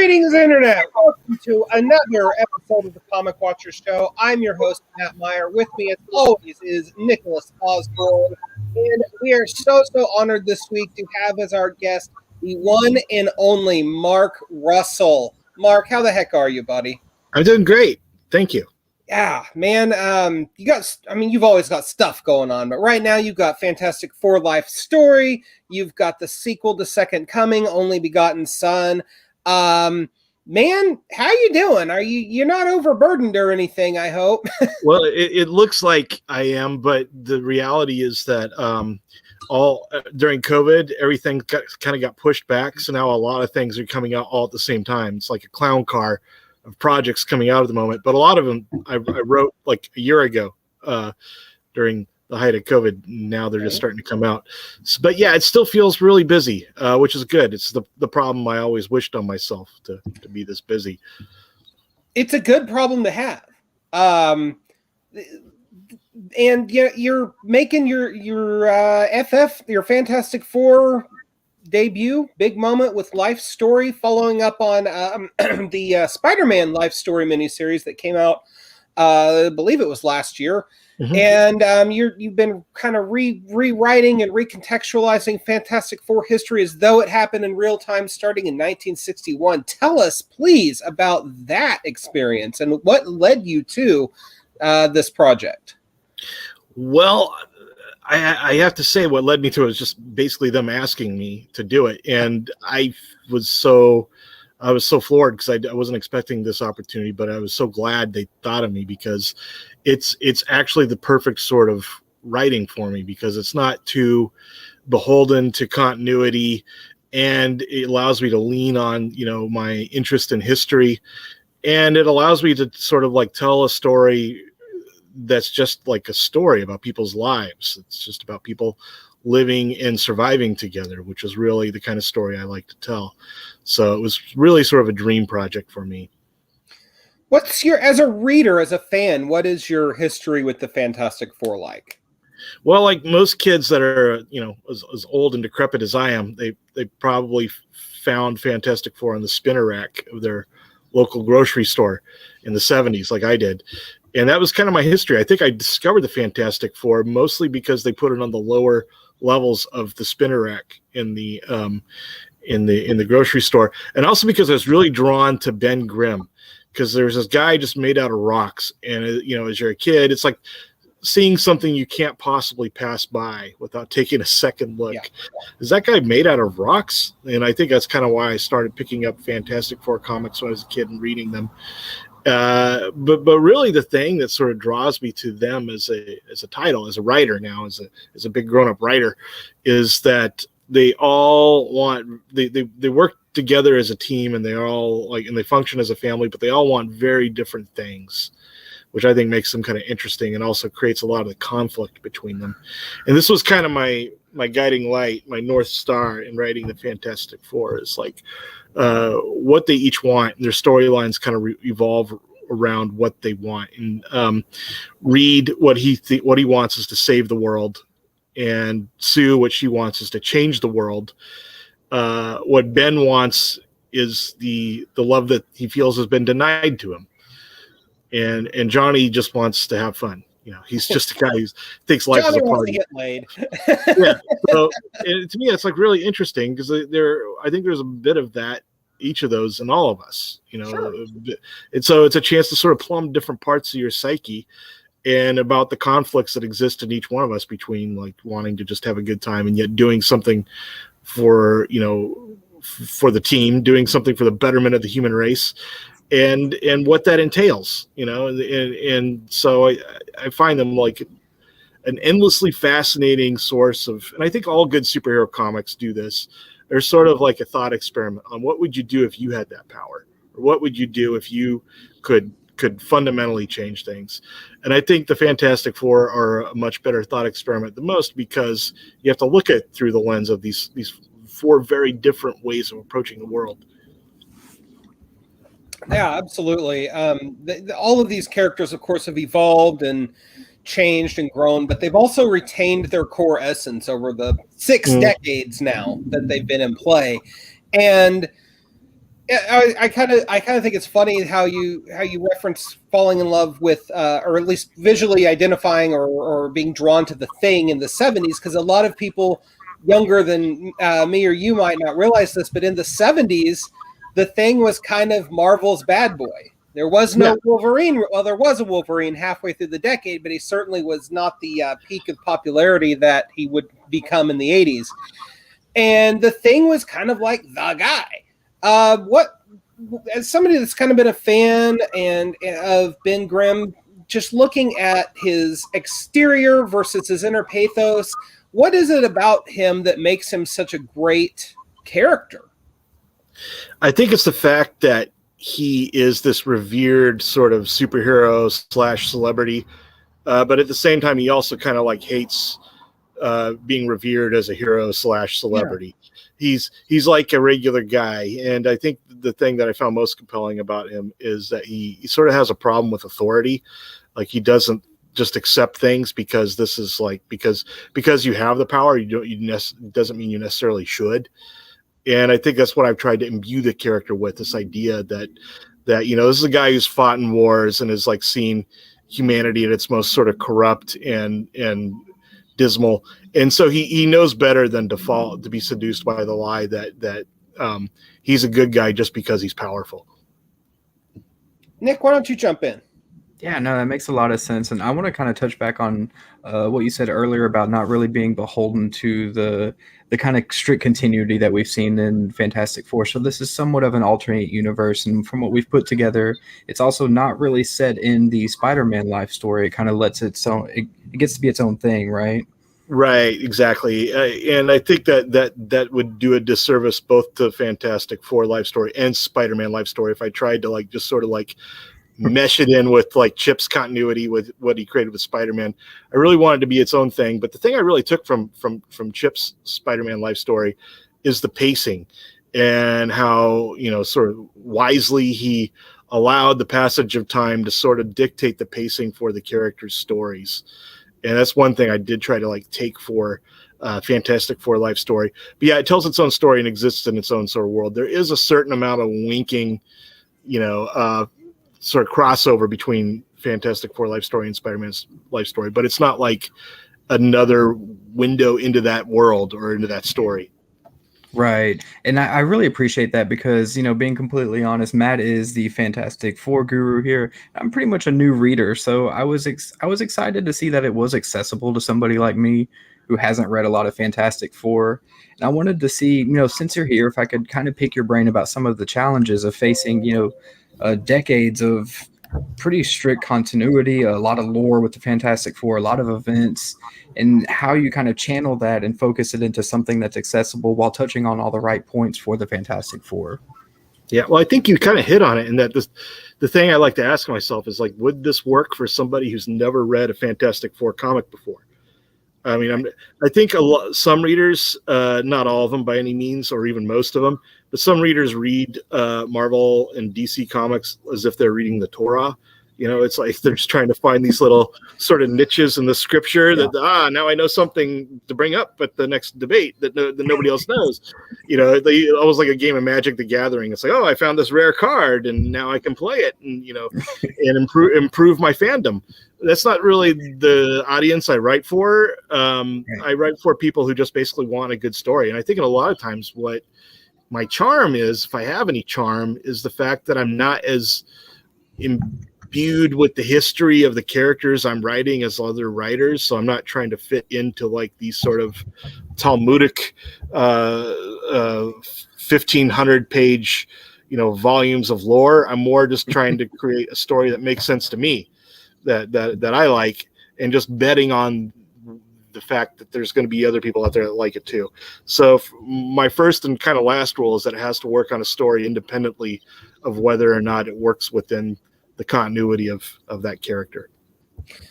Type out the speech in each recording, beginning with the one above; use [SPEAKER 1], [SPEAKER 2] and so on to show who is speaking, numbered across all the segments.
[SPEAKER 1] Greetings, Internet! Welcome to another episode of the Comic Watcher Show. I'm your host, Matt Meyer. With me, as always, is Nicholas Osborne. And we are so honored this week to have as our guest the one and only Mark Russell. Mark, how the heck are you, buddy?
[SPEAKER 2] I'm doing great. Thank you.
[SPEAKER 1] Yeah, man. You've always got stuff going on, but right now you've got Fantastic Four Life Story. You've got the sequel to Second Coming, Only Begotten Son. Man, how you doing? You're not overburdened or anything, I hope?
[SPEAKER 2] Well, it looks like I am, but the reality is that during COVID, everything kind of got pushed back. So now a lot of things are coming out all at the same time. It's like a clown car of projects coming out at the moment, but a lot of them I wrote like a year ago during the height of COVID. Now they're just starting to come out. But yeah, it still feels really busy, which is good. It's the problem I always wished on myself, to be this busy.
[SPEAKER 1] It's a good problem to have. And you're making your Fantastic Four debut, big moment with Life Story, following up on the Spider-Man Life Story miniseries that came out, I believe it was last year. Mm-hmm. And you've been kind of rewriting and recontextualizing Fantastic Four history as though it happened in real time starting in 1961. Tell us, please, about that experience and what led you to this project.
[SPEAKER 2] Well, I have to say what led me to it was just basically them asking me to do it. And I was so floored because I wasn't expecting this opportunity, but I was so glad they thought of me because it's actually the perfect sort of writing for me because it's not too beholden to continuity, and it allows me to lean on, my interest in history, and it allows me to sort of like tell a story that's just like a story about people's lives. It's just about people living and surviving together, which is really the kind of story I like to tell. So it was really sort of a dream project for me.
[SPEAKER 1] As a reader, as a fan, what is your history with the Fantastic Four like?
[SPEAKER 2] Well, like most kids that are, as old and decrepit as I am, they probably found Fantastic Four on the spinner rack of their local grocery store in the 70s, like I did. And that was kind of my history. I think I discovered the Fantastic Four mostly because they put it on the lower levels of the spinner rack in the grocery store, and also because I was really drawn to Ben Grimm, because there's this guy just made out of rocks, and as you're a kid, it's like seeing something you can't possibly pass by without taking a second look. Yeah. Is that guy made out of rocks? And I think that's kind of why I started picking up Fantastic Four comics when I was a kid and reading them. But really the thing that sort of draws me to them as a title, as a writer now, as a big grown-up writer, is that they all they work together as a team, and they all and they function as a family, but they all want very different things, which I think makes them kind of interesting and also creates a lot of the conflict between them. And this was kind of my guiding light, my North Star in writing the Fantastic Four, is like what they each want, and their storylines kind of evolve around what they want. And Reed, what he wants is to save the world, and Sue, what she wants is to change the world. What Ben wants is the love that he feels has been denied to him, and Johnny just wants to have fun. He's just a guy who thinks life
[SPEAKER 1] Johnny
[SPEAKER 2] is a
[SPEAKER 1] wants
[SPEAKER 2] party.
[SPEAKER 1] to get laid.
[SPEAKER 2] Yeah. So to me, it's like really interesting because I think there's a bit of that, each of those in all of us, Sure. And so it's a chance to sort of plumb different parts of your psyche and about the conflicts that exist in each one of us between like wanting to just have a good time and yet doing something for the team, doing something for the betterment of the human race, and what that entails, and so I find them like an endlessly fascinating source of, and I think all good superhero comics do this. They're sort of like a thought experiment on what would you do if you had that power, or what would you do if you could fundamentally change things. And I think the Fantastic Four are a much better thought experiment than most, because you have to look at through the lens of these four very different ways of approaching the world.
[SPEAKER 1] Yeah, absolutely. All of these characters, of course, have evolved and changed and grown, but they've also retained their core essence over the 6 decades now that they've been in play. And I kind of think it's funny how you reference falling in love with, or at least visually identifying or being drawn to the Thing in the 70s, because a lot of people younger than me or you might not realize this, but in the 70s, the Thing was kind of Marvel's bad boy. There was no Wolverine. Well, there was a Wolverine halfway through the decade, but he certainly was not the peak of popularity that he would become in the 80s. And the Thing was kind of like the guy. What, as somebody that's kind of been a fan of Ben Grimm, just looking at his exterior versus his inner pathos, what is it about him that makes him such a great character?
[SPEAKER 2] I think it's the fact that he is this revered sort of superhero / celebrity, but at the same time, he also kind of like hates being revered as a hero / celebrity. Yeah. He's like a regular guy, and I think the thing that I found most compelling about him is that he sort of has a problem with authority. Like, he doesn't just accept things because this is like because you have the power. Doesn't mean you necessarily should. And I think that's what I've tried to imbue the character with, this idea that this is a guy who's fought in wars and has like seen humanity at its most sort of corrupt and dismal. And so he knows better than to be seduced by the lie that he's a good guy just because he's powerful.
[SPEAKER 1] Nick, why don't you jump in?
[SPEAKER 3] Yeah, no, that makes a lot of sense. And I want to kind of touch back on what you said earlier about not really being beholden to the kind of strict continuity that we've seen in Fantastic Four. So this is somewhat of an alternate universe. And from what we've put together, it's also not really set in the Spider-Man life story. It kind of lets it gets to be its own thing, right?
[SPEAKER 2] Right, exactly. And I think that would do a disservice both to Fantastic Four life story and Spider-Man life story if I tried to like just sort of like mesh it in with like Chip's continuity with what he created with Spider-Man. I really wanted to be its own thing, but the thing I really took from Chip's Spider-Man life story is the pacing and how, sort of wisely he allowed the passage of time to sort of dictate the pacing for the characters' stories. And that's one thing I did try to like take for Fantastic Four life story. But yeah, it tells its own story and exists in its own sort of world. There is a certain amount of winking, sort of crossover between Fantastic Four life story and Spider-Man's life story, but it's not like another window into that world or into that story.
[SPEAKER 3] Right. And I really appreciate that because, being completely honest, Matt is the Fantastic Four guru here. I'm pretty much a new reader. So I was excited to see that it was accessible to somebody like me who hasn't read a lot of Fantastic Four. And I wanted to see, since you're here, if I could kind of pick your brain about some of the challenges of facing, decades of pretty strict continuity, a lot of lore with the Fantastic Four, a lot of events, and how you kind of channel that and focus it into something that's accessible while touching on all the right points for the Fantastic Four.
[SPEAKER 2] Yeah, well, I think you kind of hit on it, and that the thing I like to ask myself is like, would this work for somebody who's never read a Fantastic Four comic before? I mean, I think some readers, not all of them by any means, or even most of them, but some readers read Marvel and DC comics as if they're reading the Torah. It's like they're just trying to find these little sort of niches in the scripture that, now I know something to bring up at the next debate that nobody else knows. They almost like a game of Magic the Gathering. It's like, oh, I found this rare card and now I can play it and, and improve my fandom. That's not really the audience I write for. I write for people who just basically want a good story. And I think a lot of times what my charm is, if I have any charm, is the fact that I'm not as imbued with the history of the characters I'm writing as other writers. So I'm not trying to fit into like these sort of Talmudic 1,500 page, volumes of lore. I'm more just trying to create a story that makes sense to me, that I like, and just betting on the fact that there's going to be other people out there that like it too. So my first and kind of last rule is that it has to work on a story independently of whether or not it works within the continuity of that character.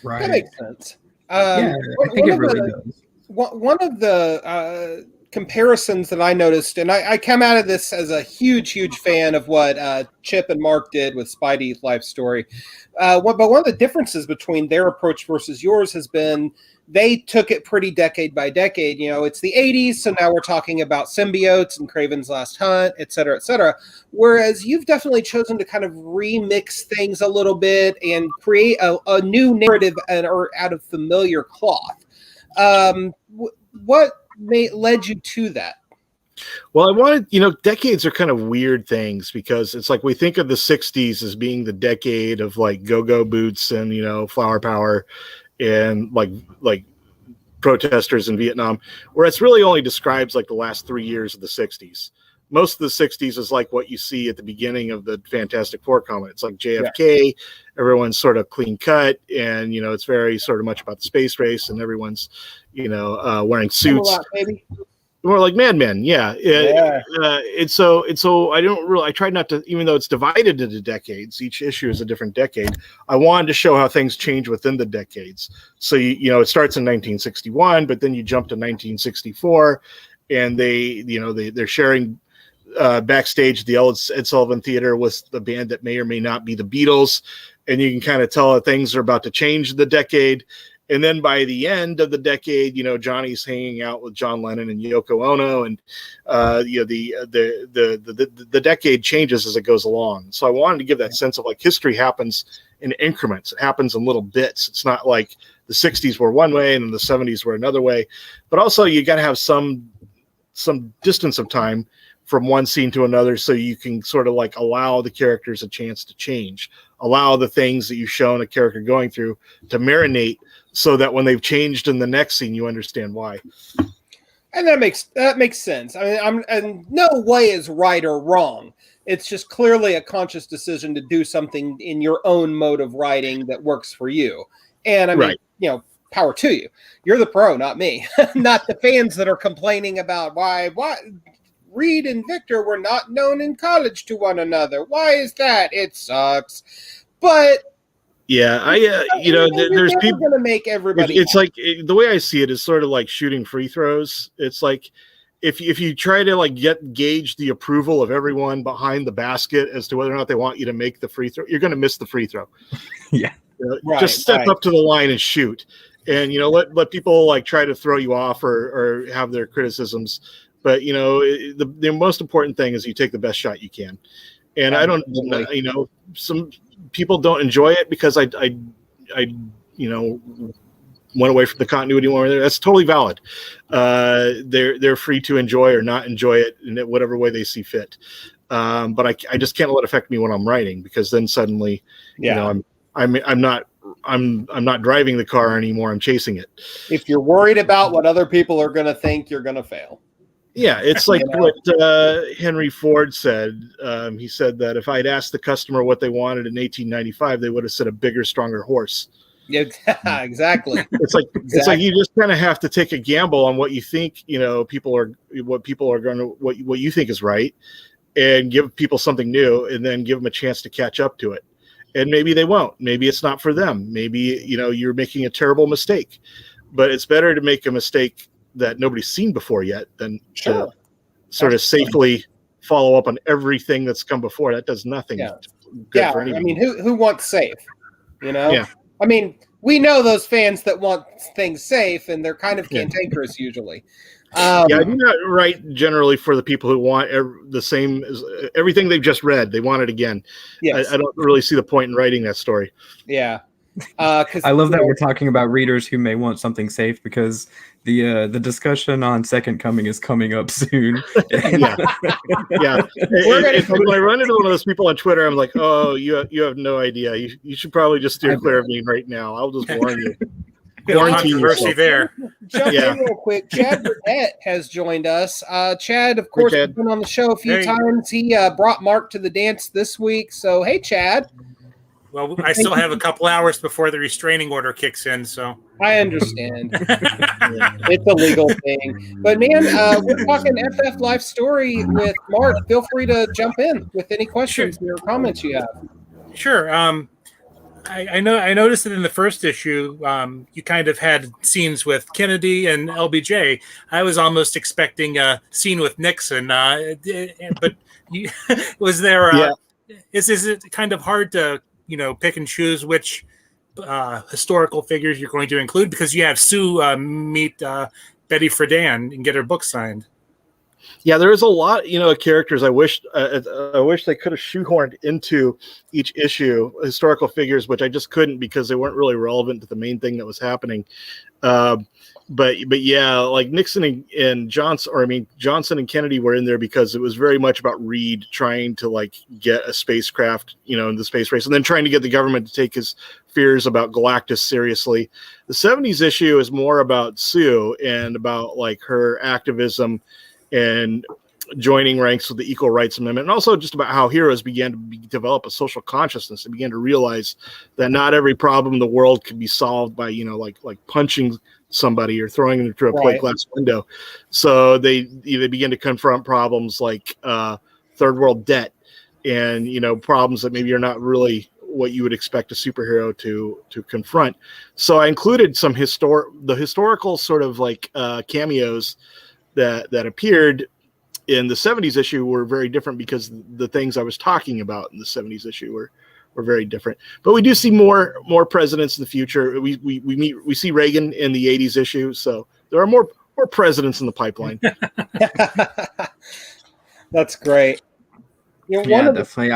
[SPEAKER 3] Right.
[SPEAKER 1] That makes sense.
[SPEAKER 3] I think it really does.
[SPEAKER 1] One of the comparisons that I noticed, and I come out of this as a huge fan of what Chip and Mark did with Spidey's life story. But one of the differences between their approach versus yours has been they took it pretty decade by decade. You know, it's the 80s, so now we're talking about symbiotes and Kraven's Last Hunt, et cetera, et cetera. Whereas you've definitely chosen to kind of remix things a little bit and create a new narrative or out of familiar cloth. What led you to that?
[SPEAKER 2] Well, I wanted, decades are kind of weird things because it's like we think of the 60s as being the decade of like go-go boots and, flower power and like protesters in Vietnam, where it's really only describes like the last 3 years of the 60s. Most of the 60s is like what you see at the beginning of the Fantastic Four comic. It's like JFK, everyone's sort of clean cut, and it's very sort of much about the space race, and everyone's wearing suits. More like Mad Men, yeah. And so I tried not to, even though it's divided into decades, each issue is a different decade. I wanted to show how things change within the decades. So it starts in 1961, but then you jump to 1964, and they're sharing backstage at the Ed Sullivan Theater with the band that may or may not be the Beatles, and you can kind of tell that things are about to change the decade. And then by the end of the decade, Johnny's hanging out with John Lennon and Yoko Ono, and the decade changes as it goes along. So I wanted to give that sense of like history happens in increments. It happens in little bits. It's not like the 60s were one way and then the 70s were another way. But also you got to have some distance of time from one scene to another, so you can sort of like allow the characters a chance to change, allow the things that you've shown a character going through to marinate, so that when they've changed in the next scene, you understand why.
[SPEAKER 1] And that makes sense. I mean, and no way is right or wrong. It's just clearly a conscious decision to do something in your own mode of writing that works for you. And I mean, power to you. You're the pro, not me, not the fans that are complaining about why Reed and Victor were not known in college to one another. Why is that? It sucks. But
[SPEAKER 2] yeah, there's people
[SPEAKER 1] going to make everybody.
[SPEAKER 2] It's like the way I see it is sort of like shooting free throws. It's like if you try to like gauge the approval of everyone behind the basket as to whether or not they want you to make the free throw, you're going to miss the free throw.
[SPEAKER 3] Yeah,
[SPEAKER 2] just step up to the line and shoot, and let people like try to throw you off or have their criticisms. But the most important thing is you take the best shot you can. And I don't, some people don't enjoy it because I went away from the continuity more. That's totally valid. They're free to enjoy or not enjoy it in whatever way they see fit. But I just can't let it affect me when I'm writing, because then suddenly, I'm not driving the car anymore. I'm chasing it.
[SPEAKER 1] If you're worried about what other people are going to think, you're going to fail.
[SPEAKER 2] Yeah, it's like what Henry Ford said. He said that if I'd asked the customer what they wanted in 1895, they would have said a bigger, stronger horse.
[SPEAKER 1] Yeah, exactly.
[SPEAKER 2] It's like you just kind of have to take a gamble on what you think, what you think is right, and give people something new, and then give them a chance to catch up to it. And maybe they won't. Maybe it's not for them. Maybe you're making a terrible mistake. But it's better to make a mistake that nobody's seen before yet than to sort of safely follow up on everything that's come before. That does nothing good for anyone.
[SPEAKER 1] I mean, who wants safe?
[SPEAKER 2] Yeah.
[SPEAKER 1] I mean, we know those fans that want things safe, and they're kind of cantankerous usually.
[SPEAKER 2] I do not write generally for the people who want the same as everything they've just read. They want it again. Yes. I don't really see the point in writing that story.
[SPEAKER 1] Yeah.
[SPEAKER 3] I love that we're talking about readers who may want something safe, because the discussion on Second Coming is coming up soon.
[SPEAKER 2] When I run into one of those people on Twitter, I'm like, oh, you have no idea. You should probably just steer clear of me right now. I'll just warn you.
[SPEAKER 4] Controversy there.
[SPEAKER 1] Jump in real quick. Chad Burdett has joined us. Chad, of course, has been on the show a few times. He brought Mark to the dance this week. So, hey, Chad.
[SPEAKER 4] Well, I still have a couple hours before the restraining order kicks in, so
[SPEAKER 1] I understand. It's a legal thing. But man, we're talking FF Life Story with Mark. Feel free to jump in with any questions or comments you have.
[SPEAKER 4] Sure. I know. I noticed that in the first issue, you kind of had scenes with Kennedy and LBJ. I was almost expecting a scene with Nixon, but was there?
[SPEAKER 2] Yeah.
[SPEAKER 4] Is it kind of hard to pick and choose which historical figures you're going to include, because you have Sue meet Betty Friedan and get her book signed?
[SPEAKER 2] Yeah, there is a lot, of characters I wish they could have shoehorned into each issue, historical figures, which I just couldn't because they weren't really relevant to the main thing that was happening. But yeah, like Nixon and Johnson, Johnson and Kennedy were in there because it was very much about Reed trying to get a spacecraft, in the space race, and then trying to get the government to take his fears about Galactus seriously. The 70s issue is more about Sue and about her activism and joining ranks with the Equal Rights Amendment, and also just about how heroes began to develop a social consciousness and began to realize that not every problem in the world could be solved by like punching somebody or throwing them through a plate glass window. So they began to confront problems like third world debt and problems that maybe are not really what you would expect a superhero to confront. So I included some historical sort of cameos that appeared in the 70s issue were very different because the things I was talking about in the 70s issue were very different. But we do see more presidents in the future. We see Reagan in the 80s issue, so there are more presidents in the pipeline.
[SPEAKER 1] That's great.
[SPEAKER 3] Definitely.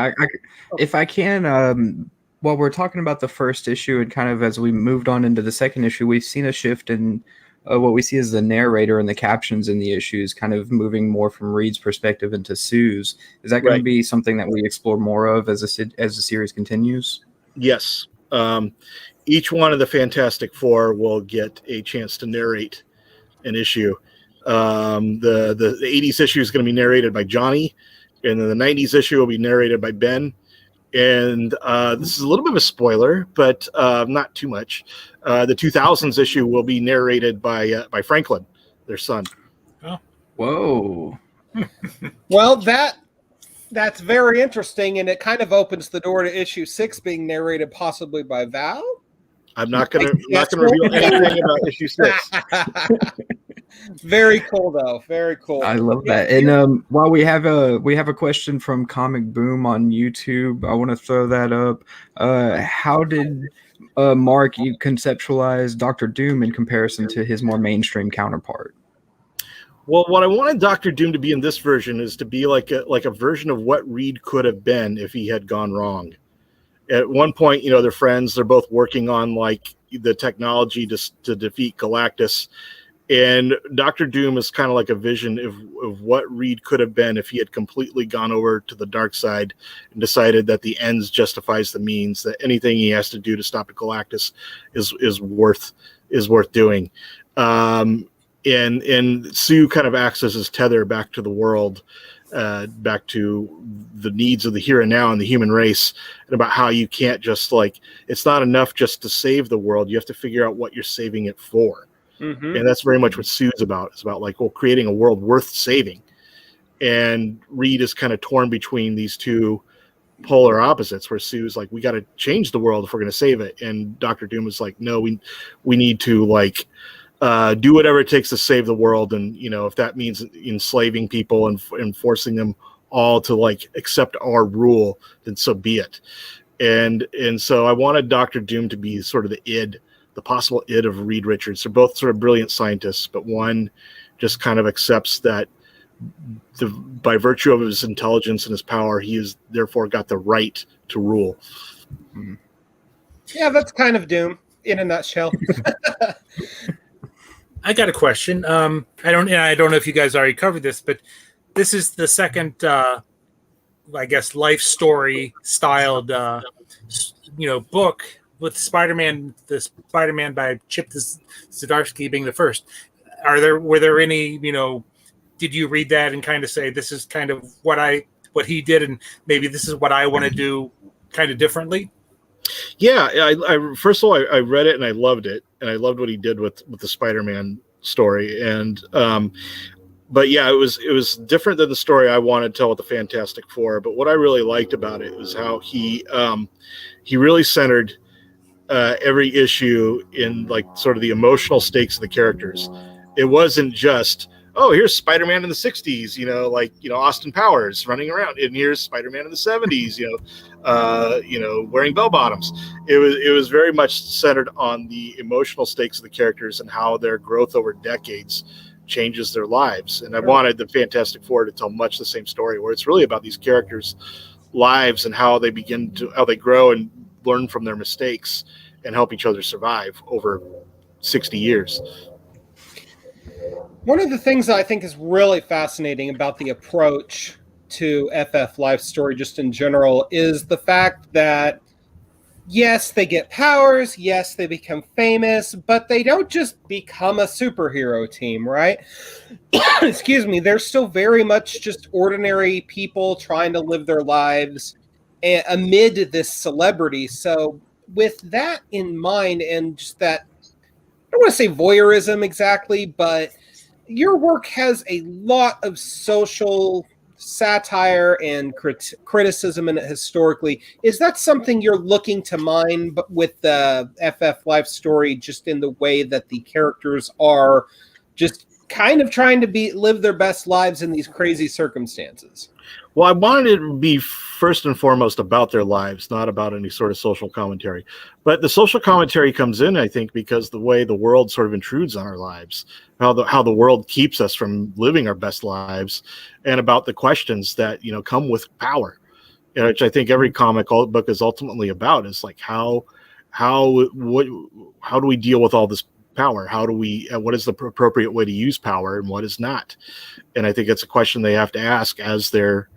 [SPEAKER 3] If I can, while we're talking about the first issue and kind of as we moved on into the second issue, we've seen a shift in what we see as the narrator and the captions in the issues kind of moving more from Reed's perspective into Sue's. Is that going to be something that we explore more of as the series continues?
[SPEAKER 2] Yes. Each one of the Fantastic Four will get a chance to narrate an issue. The 80s issue is going to be narrated by Johnny, and then the 90s issue will be narrated by Ben. And this is a little bit of a spoiler, but not too much. The 2000s issue will be narrated by Franklin, their son.
[SPEAKER 4] Oh,
[SPEAKER 3] whoa!
[SPEAKER 1] Well, that's very interesting, and it kind of opens the door to issue 6 being narrated possibly by Val.
[SPEAKER 2] I'm not going to reveal anything about issue 6.
[SPEAKER 1] Very cool, though. Very cool.
[SPEAKER 3] I love that. And while we have a question from Comic Boom on YouTube, I want to throw that up. How did Mark you conceptualize Dr. Doom in comparison to his more mainstream counterpart?
[SPEAKER 2] Well, what I wanted Dr. Doom to be in this version is to be like a version of what Reed could have been if he had gone wrong. At one point, they're friends. They're both working on the technology to defeat Galactus. And Dr. Doom is kind of like a vision of what Reed could have been if he had completely gone over to the dark side and decided that the ends justifies the means, that anything he has to do to stop Galactus is worth doing. And Sue kind of acts as his tether back to the world, back to the needs of the here and now and the human race, and about how you can't just it's not enough just to save the world. You have to figure out what you're saving it for. Mm-hmm. And that's very much what Sue's about. It's about creating a world worth saving. And Reed is kind of torn between these two polar opposites, where Sue's we got to change the world if we're going to save it. And Dr. Doom is no, we need to do whatever it takes to save the world. And, if that means enslaving people and forcing them all to accept our rule, then so be it. And so I wanted Dr. Doom to be sort of the possible id of Reed Richards. They're both sort of brilliant scientists, but one just kind of accepts that by virtue of his intelligence and his power, he has therefore got the right to rule.
[SPEAKER 3] Mm-hmm.
[SPEAKER 1] Yeah, that's kind of Doom in a nutshell.
[SPEAKER 4] I got a question. I don't know if you guys already covered this, but this is the second, I guess, life story styled, book with Spider-Man. The Spider-Man by Chip Zdarsky being the first. Were there any? Did you read that and kind of say this is kind of what he did, and maybe this is what I want to do, kind of differently?
[SPEAKER 2] Yeah, I first of all, I read it and I loved it, and I loved what he did with the Spider-Man story. And but yeah, it was different than the story I wanted to tell with the Fantastic Four. But what I really liked about it was how he really centered every issue in like sort of the emotional stakes of the characters. It wasn't just, oh, here's Spider-Man in the 60s, Austin Powers running around, and here's Spider-Man in the 70s, wearing bell bottoms. It was very much centered on the emotional stakes of the characters and how their growth over decades changes their lives. And I wanted the Fantastic Four to tell much the same story, where it's really about these characters' lives and how they grow and learn from their mistakes and help each other survive over 60 years.
[SPEAKER 1] One of the things that I think is really fascinating about the approach to FF Life Story just in general is the fact that, yes, they get powers, yes, they become famous, but they don't just become a superhero team, right? Excuse me, they're still very much just ordinary people trying to live their lives amid this celebrity. So with that in mind, and just that, I don't want to say voyeurism exactly, but your work has a lot of social satire and criticism in it historically. Is that something you're looking to mine with the FF Life Story, just in the way that the characters are just kind of trying to live their best lives in these crazy circumstances?
[SPEAKER 2] Well, I wanted it to be first and foremost about their lives, not about any sort of social commentary. But the social commentary comes in, I think, because the way the world sort of intrudes on our lives, how the world keeps us from living our best lives, and about the questions that come with power, which I think every comic book is ultimately about. Is like how do we deal with all this power? How do we? What is the appropriate way to use power, and what is not? And I think it's a question they have to ask as they're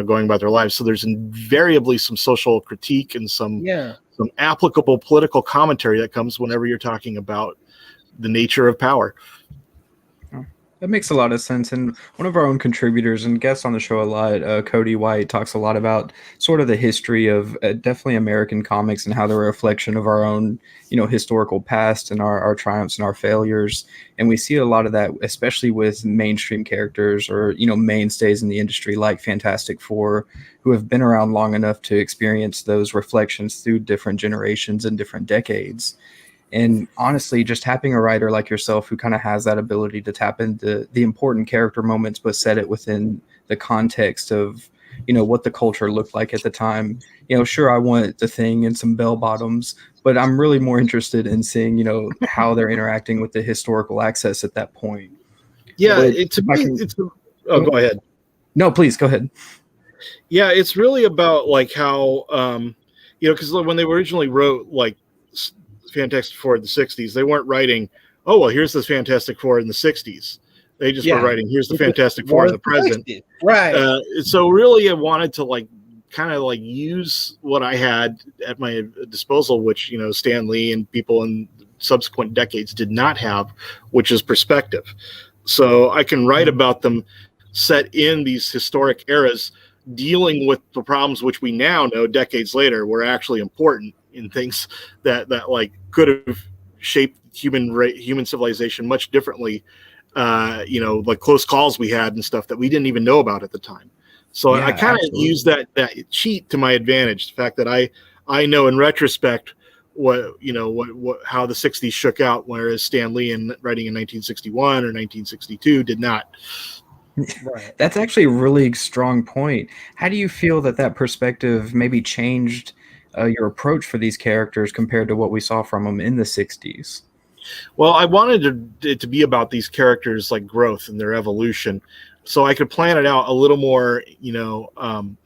[SPEAKER 2] going about their lives. So there's invariably some social critique and some applicable political commentary that comes whenever you're talking about the nature of power.
[SPEAKER 3] That makes a lot of sense. And one of our own contributors and guests on the show a lot, Cody White, talks a lot about sort of the history of definitely American comics and how they're a reflection of our own, historical past and our triumphs and our failures. And we see a lot of that, especially with mainstream characters or, mainstays in the industry like Fantastic Four, who have been around long enough to experience those reflections through different generations and different decades. And honestly, just having a writer like yourself who kind of has that ability to tap into the important character moments, but set it within the context of, what the culture looked like at the time. Sure, I want the Thing and some bell bottoms, but I'm really more interested in seeing, how they're interacting with the historical access at that point.
[SPEAKER 2] Yeah, go ahead.
[SPEAKER 3] No, please go ahead.
[SPEAKER 2] Yeah, it's really about like how, because when they originally wrote like Fantastic Four in the 60s, they weren't writing, oh, well, here's the Fantastic Four in the 60s. They just were writing, here's the Fantastic Four in the present.
[SPEAKER 1] Right.
[SPEAKER 2] So really I wanted to kind of use what I had at my disposal, which, Stan Lee and people in subsequent decades did not have, which is perspective. So I can write about them set in these historic eras, dealing with the problems which we now know decades later were actually important in things that could have shaped human civilization much differently, like close calls we had and stuff that we didn't even know about at the time. So I kind of use that cheat to my advantage, the fact that I know in retrospect how the 60s shook out, whereas Stan Lee writing in 1961 or 1962 did not.
[SPEAKER 3] Right. That's actually a really strong point. How do you feel that perspective maybe changed your approach for these characters compared to what we saw from them in the 60s?
[SPEAKER 2] Well, I wanted it to be about these characters' growth and their evolution, so I could plan it out a little more,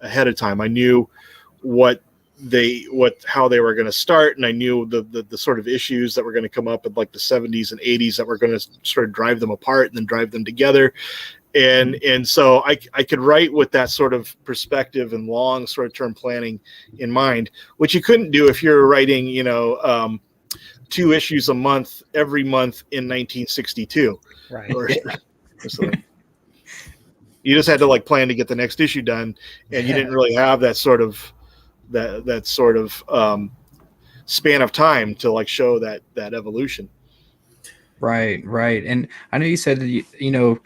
[SPEAKER 2] ahead of time. I knew how they were going to start, and I knew the sort of issues that were going to come up in the 70s and 80s that were going to sort of drive them apart and then drive them together. And so I could write with that sort of perspective and long sort of term planning in mind, which you couldn't do if you're writing, 2 issues a month every month in 1962.
[SPEAKER 1] Right.
[SPEAKER 2] You just had to plan to get the next issue done, and you didn't really have that sort of span of time to show that evolution.
[SPEAKER 3] Right. And I know you said,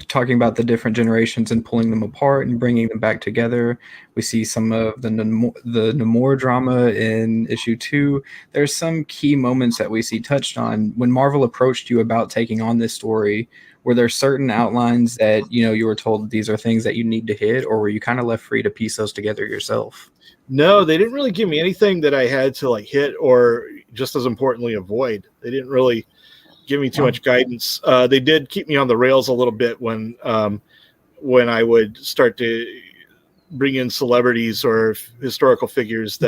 [SPEAKER 3] talking about the different generations and pulling them apart and bringing them back together. We see some of the Namor drama in issue 2. There's some key moments that we see touched on. When Marvel approached you about taking on this story, were there certain outlines that, you were told these are things that you need to hit, or were you kind of left free to piece those together yourself?
[SPEAKER 2] No, they didn't really give me anything that I had to like hit or, just as importantly, avoid. They didn't really give me too much guidance. They did keep me on the rails a little bit when I would start to bring in celebrities or historical figures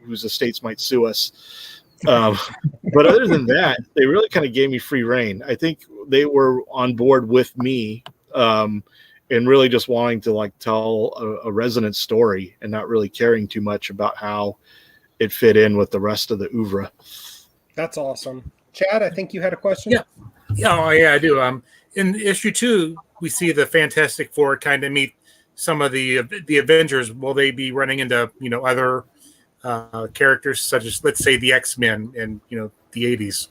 [SPEAKER 2] whose estates might sue us. But other than that, they really kind of gave me free reign. I think they were on board with me and really just wanting to like tell a resonant story and not really caring too much about how it fit in with the rest of the oeuvre.
[SPEAKER 1] That's awesome. Chad, I think you had a question.
[SPEAKER 4] Yeah, I do. In issue 2, we see the Fantastic Four kind of meet some of the Avengers. Will they be running into other characters such as, let's say, the X-Men and the 80s?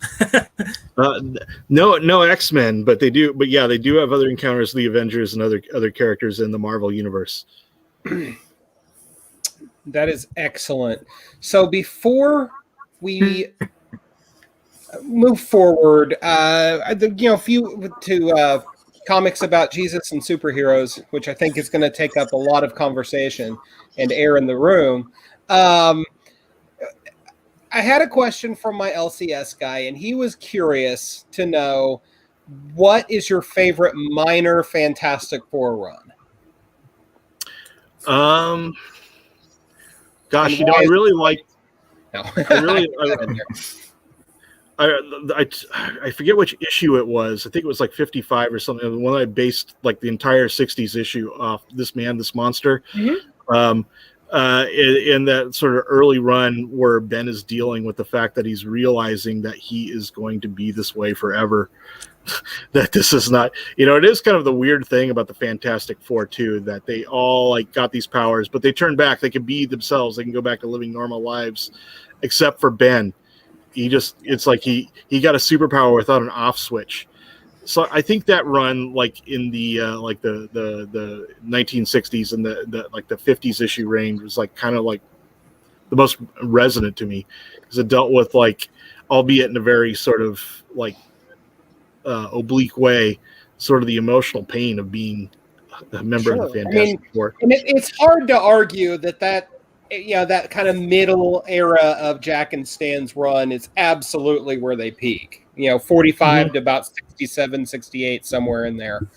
[SPEAKER 2] No X-Men, but they do. But yeah, they do have other encounters, the Avengers and other characters in the Marvel universe.
[SPEAKER 1] That is excellent. So before we move forward, a few to comics about Jesus and superheroes, which I think is going to take up a lot of conversation and air in the room. I had a question from my LCS guy, and he was curious to know, what is your favorite minor Fantastic Four run?
[SPEAKER 2] Gosh, I really like.
[SPEAKER 1] No.
[SPEAKER 2] I forget which issue it was. I think it was like 55 or something. The one I based like the entire 60s issue off, This Man, This Monster. Mm-hmm. In that sort of early run where Ben is dealing with the fact that he's realizing that he is going to be this way forever. That this is not, it is kind of the weird thing about the Fantastic Four too, that they all like got these powers, but they turn back. They can be themselves. They can go back to living normal lives, except for Ben. It's like he got a superpower without an off switch. So I think that run, like in the like the 1960s and the like the 50s issue range, was like kind of like the most resonant to me, because it dealt with, like, albeit in a very sort of like oblique way, sort of the emotional pain of being a member of the Fantastic Four.
[SPEAKER 1] And it's hard to argue that that kind of middle era of Jack and Stan's run is absolutely where they peak. 45 to about 67, 68, somewhere in there.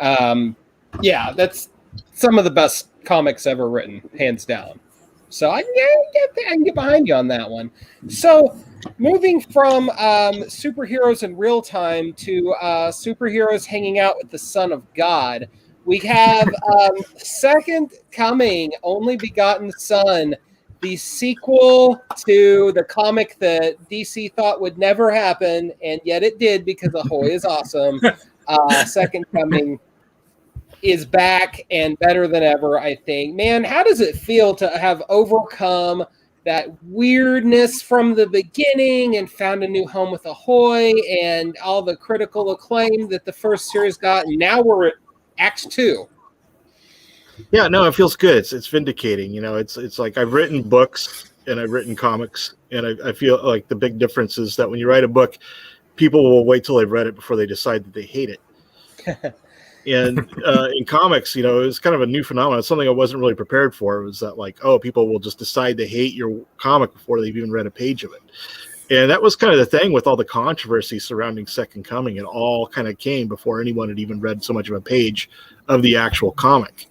[SPEAKER 1] That's some of the best comics ever written, hands down. So I can get behind you on that one. So moving from superheroes in real time to superheroes hanging out with the Son of God, we have Second Coming, Only Begotten Son, the sequel to the comic that DC thought would never happen, and yet it did, because Ahoy is awesome. Second Coming is back and better than ever, I think. Man, how does it feel to have overcome that weirdness from the beginning and found a new home with Ahoy and all the critical acclaim that the first series got, and now we're at Act 2?
[SPEAKER 2] Yeah, no, it feels good. It's vindicating. It's like I've written books and I've written comics, and I feel like the big difference is that when you write a book, people will wait till they've read it before they decide that they hate it. And in comics, it was kind of a new phenomenon. It's something I wasn't really prepared for. It was that, like, people will just decide they hate your comic before they've even read a page of it. And that was kind of the thing with all the controversy surrounding Second Coming. It all kind of came before anyone had even read so much of a page of the actual comic.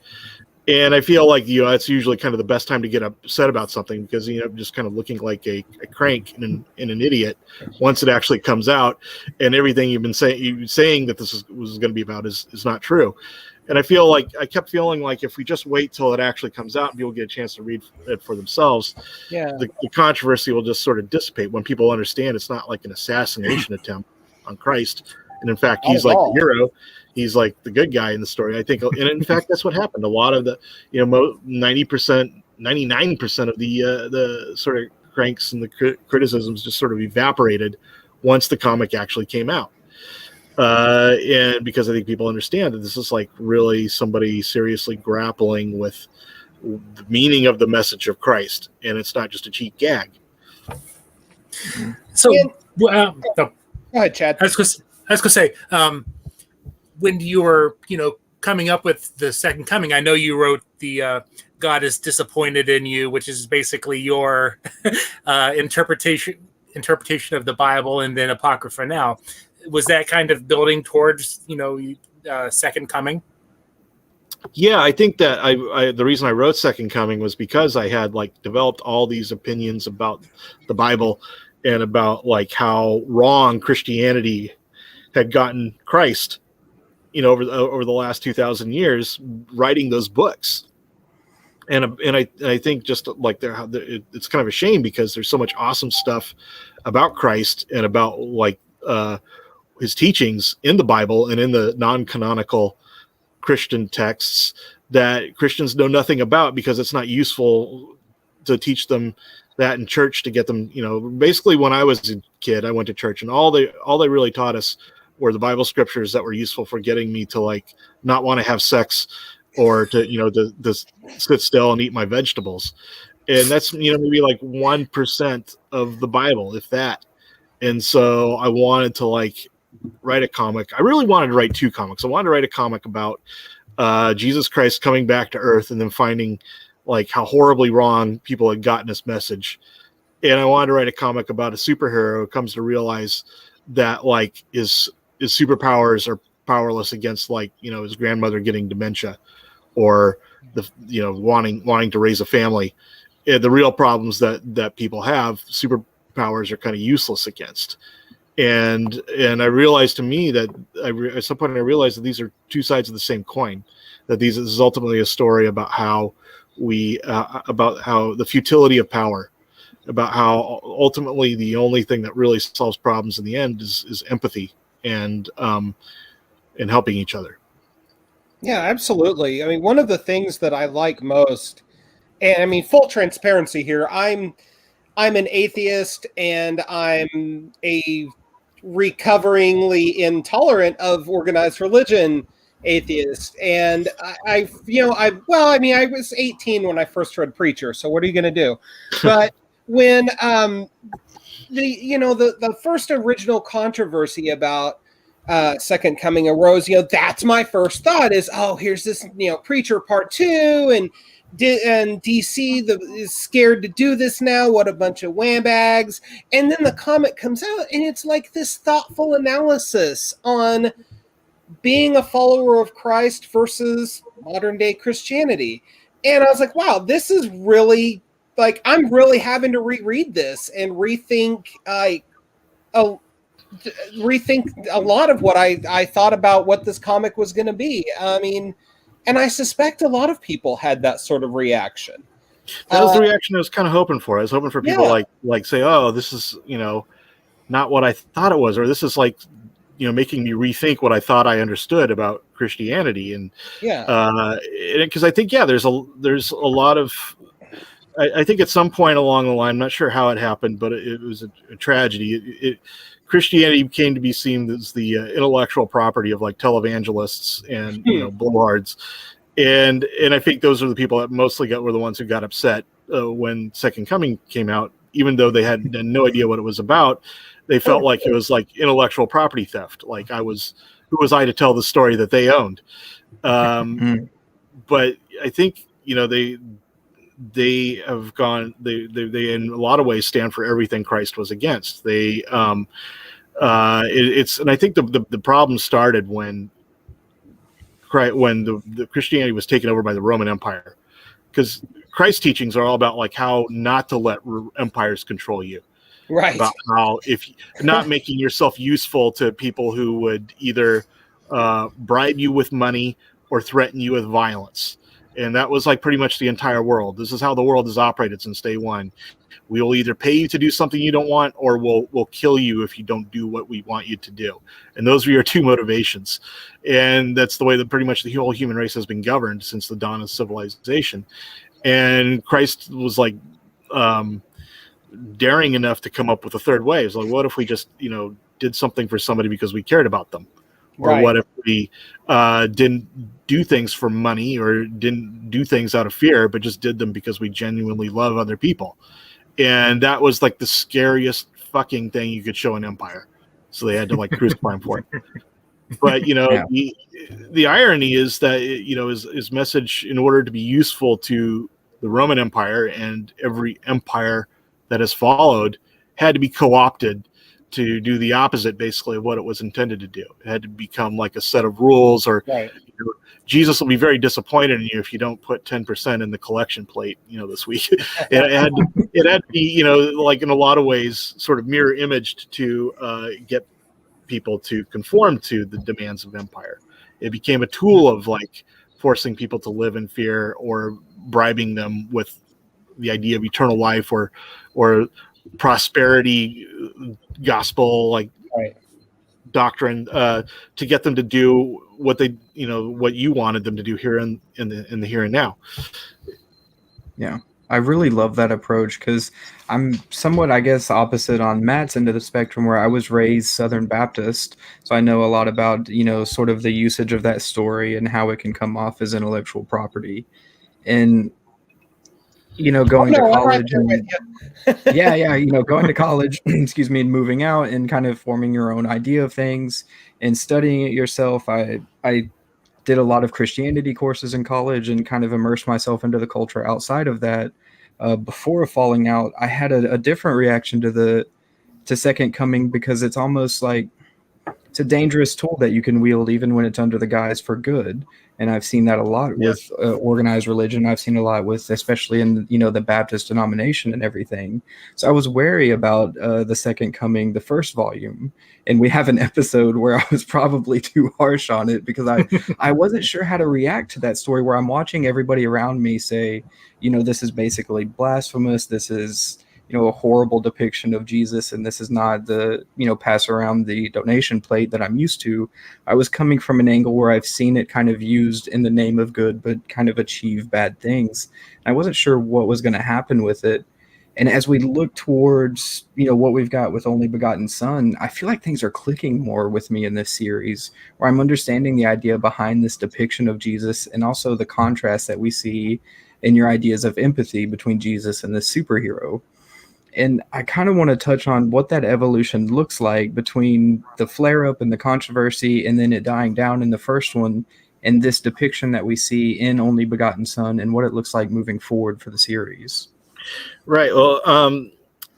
[SPEAKER 2] And I feel like, it's usually kind of the best time to get upset about something, because, just kind of looking like a crank and an idiot once it actually comes out, and everything you've been saying that this was going to be about is not true. And I kept feeling like if we just wait till it actually comes out and people get a chance to read it for themselves, the controversy will just sort of dissipate when people understand it's not like an assassination attempt on Christ. And in fact, he's like the hero. He's like the good guy in the story, I think. And in fact, that's what happened. A lot of the, 90%, 99% of the sort of cranks and the criticisms just sort of evaporated once the comic actually came out. And because I think people understand that this is like really somebody seriously grappling with the meaning of the message of Christ, and it's not just a cheap gag.
[SPEAKER 4] So,
[SPEAKER 1] And-
[SPEAKER 4] no,
[SPEAKER 1] Go ahead, Chad.
[SPEAKER 4] I was going to say, when you were, coming up with the Second Coming, I know you wrote the God is disappointed in you, which is basically your interpretation of the Bible, and then Apocrypha now. Was that kind of building towards, Second Coming?
[SPEAKER 2] Yeah, I think that I the reason I wrote Second Coming was because I had like developed all these opinions about the Bible and about like how wrong Christianity had gotten Christ, over the last 2,000 years, writing those books. And I think just like it's kind of a shame because there's so much awesome stuff about Christ and about like his teachings in the Bible and in the non-canonical Christian texts that Christians know nothing about because it's not useful to teach them that in church to get them, basically when I was a kid, I went to church and all they really taught us were the Bible scriptures that were useful for getting me to like not want to have sex or to, to sit still and eat my vegetables. And that's, maybe like 1% of the Bible, if that. And so I wanted to like write a comic. I really wanted to write 2 comics. I wanted to write a comic about Jesus Christ coming back to earth and then finding like how horribly wrong people had gotten his message. And I wanted to write a comic about a superhero who comes to realize that like his superpowers are powerless against like, his grandmother getting dementia or wanting to raise a family. And the real problems that people have, superpowers are kind of useless against. And I realized to me that at some point I realized that these are 2 sides of the same coin, that this is ultimately a story about how about how the futility of power, about how ultimately the only thing that really solves problems in the end is empathy and helping each other.
[SPEAKER 1] Yeah, absolutely. I mean, one of the things that I like most, and I mean, full transparency here, I'm an atheist and I'm a recoveringly intolerant of organized religion atheist. And I was 18 when I first read Preacher. So what are you going to do? But when the first original controversy about Second Coming arose, that's my first thought is, here's this, Preacher Part 2 and DC is scared to do this now. What a bunch of whambags. And then the comic comes out and it's like this thoughtful analysis on being a follower of Christ versus modern day Christianity. And I was like, wow, this is really like, I'm really having to reread this and rethink a lot of what I thought about what this comic was going to be. I mean, and I suspect a lot of people had that sort of reaction.
[SPEAKER 2] That was the reaction I was kind of hoping for. I was hoping for people like say, oh, this is, not what I thought it was, or this is like, making me rethink what I thought I understood about Christianity. And because I think, there's a lot of, I think at some point along the line, I'm not sure how it happened, but it was a tragedy. Christianity came to be seen as the intellectual property of like televangelists and blowhards, and I think those are the people that mostly were the ones who got upset when Second Coming came out, even though they had no idea what it was about. They felt like it was like intellectual property theft. Like who was I to tell the story that they owned? But I think they have gone. They in a lot of ways stand for everything Christ was against. They and I think the problem started when the Christianity was taken over by the Roman Empire, because Christ's teachings are all about like how not to let empires control you,
[SPEAKER 1] right?
[SPEAKER 2] About how if not making yourself useful to people who would either bribe you with money or threaten you with violence. And that was like pretty much the entire world. This is how the world has operated since day one. We will either pay you to do something you don't want, or we'll kill you if you don't do what we want you to do. And those are your 2 motivations. And that's the way that pretty much the whole human race has been governed since the dawn of civilization. And Christ was like daring enough to come up with a third way. It's like, what if we just, did something for somebody because we cared about them? Or
[SPEAKER 1] Right.
[SPEAKER 2] what if we didn't do things for money or didn't do things out of fear, but just did them because we genuinely love other people? And that was like the scariest fucking thing you could show an empire. So they had to like crucify him for it. But
[SPEAKER 3] Yeah.
[SPEAKER 2] the irony is that his message, in order to be useful to the Roman Empire and every empire that has followed, had to be co-opted to do the opposite, basically, of what it was intended to do. It had to become like a set of rules, or
[SPEAKER 1] Right.
[SPEAKER 2] Jesus will be very disappointed in you if you don't put 10% in the collection plate, this week. it had to be, like in a lot of ways, sort of mirror imaged to get people to conform to the demands of empire. It became a tool of like forcing people to live in fear or bribing them with the idea of eternal life or prosperity gospel like
[SPEAKER 1] Right.
[SPEAKER 2] doctrine to get them to do what they what you wanted them to do here in the here and now.
[SPEAKER 3] Yeah, I really love that approach because I'm somewhat, I guess, opposite on Matt's end of the spectrum, where I was raised Southern Baptist. So I know a lot about, sort of the usage of that story and how it can come off as intellectual property. And, going to
[SPEAKER 1] I'm right
[SPEAKER 3] college
[SPEAKER 1] there with
[SPEAKER 3] and
[SPEAKER 1] you.
[SPEAKER 3] yeah, going to college, excuse me, and moving out and kind of forming your own idea of things and studying it yourself. I did a lot of Christianity courses in college and kind of immersed myself into the culture outside of that. Before falling out, I had a different reaction to Second Coming, because it's almost like it's a dangerous tool that you can wield even when it's under the guise for good. And I've seen that a lot with organized religion. I've seen a lot with, especially in the Baptist denomination and everything. So I was wary about the Second Coming, the first volume, and we have an episode where I was probably too harsh on it because I wasn't sure how to react to that story, where I'm watching everybody around me say, this is basically blasphemous. This is a horrible depiction of Jesus, and this is not the pass around the donation plate that I'm used to. I was coming from an angle where I've seen it kind of used in the name of good but kind of achieve bad things. I wasn't sure what was going to happen with it. And as we look towards what we've got with Only Begotten Son, I feel like things are clicking more with me in this series, where I'm understanding the idea behind this depiction of Jesus, and also the contrast that we see in your ideas of empathy between Jesus and the superhero. And I kind of want to touch on what that evolution looks like between the flare up and the controversy and then it dying down in the first one, and this depiction that we see in Only Begotten Son, and what it looks like moving forward for the series.
[SPEAKER 2] Right. Well,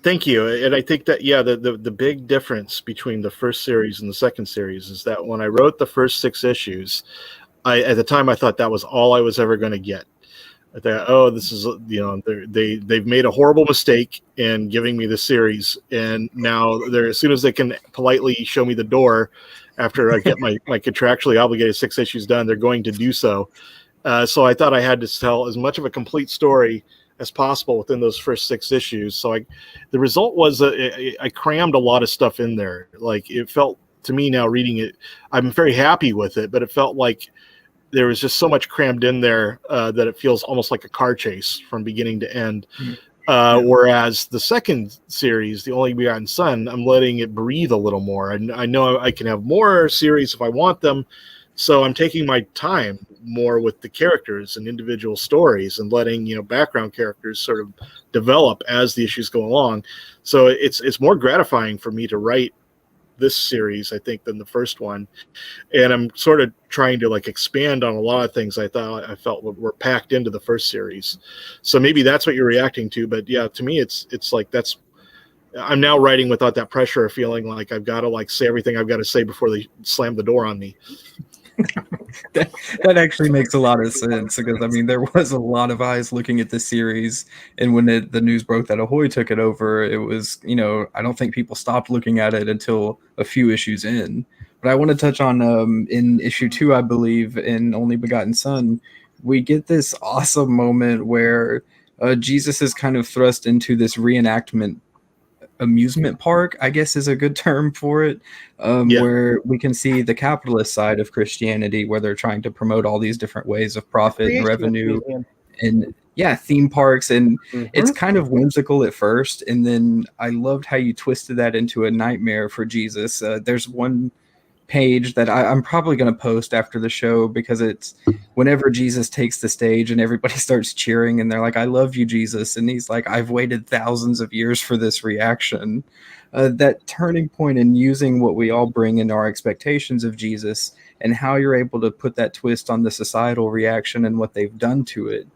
[SPEAKER 2] thank you. And I think that, the big difference between the first series and the second series is that when I wrote the first 6 issues, at the time I thought that was all I was ever going to get. I thought, this is, they've made a horrible mistake in giving me the series, and now as soon as they can politely show me the door after I get my contractually obligated 6 issues done, they're going to do so. So I thought I had to tell as much of a complete story as possible within those first 6 issues. So the result was I crammed a lot of stuff in there. Like, it felt to me now reading it, I'm very happy with it, but it felt like there was just so much crammed in there that it feels almost like a car chase from beginning to end. Whereas the second series, The Only Begotten Son, I'm letting it breathe a little more. And I know I can have more series if I want them. So I'm taking my time more with the characters and individual stories, and letting, background characters sort of develop as the issues go along. So it's more gratifying for me to write this series, I think, than the first one. And I'm sort of trying to expand on a lot of things I felt were packed into the first series. So maybe that's what you're reacting to. But yeah, to me, it's like I'm now writing without that pressure of feeling like I've got to say everything I've got to say before they slam the door on me.
[SPEAKER 3] that actually makes a lot of sense, because there was a lot of eyes looking at this series, and when the news broke that Ahoy took it over, it was I don't think people stopped looking at it until a few issues in. But I want to touch on in issue 2, I believe, in Only Begotten Son, we get this awesome moment where Jesus is kind of thrust into this reenactment amusement park, I guess is a good term for it, where we can see the capitalist side of Christianity, where they're trying to promote all these different ways of profit and revenue, and theme parks. And it's kind of whimsical at first, and then I loved how you twisted that into a nightmare for Jesus. There's one page that I'm probably going to post after the show, because it's whenever Jesus takes the stage and everybody starts cheering and they're like, "I love you, Jesus," and he's like, "I've waited thousands of years for this reaction." That turning point in using what we all bring in our expectations of Jesus, and how you're able to put that twist on the societal reaction and what they've done to it.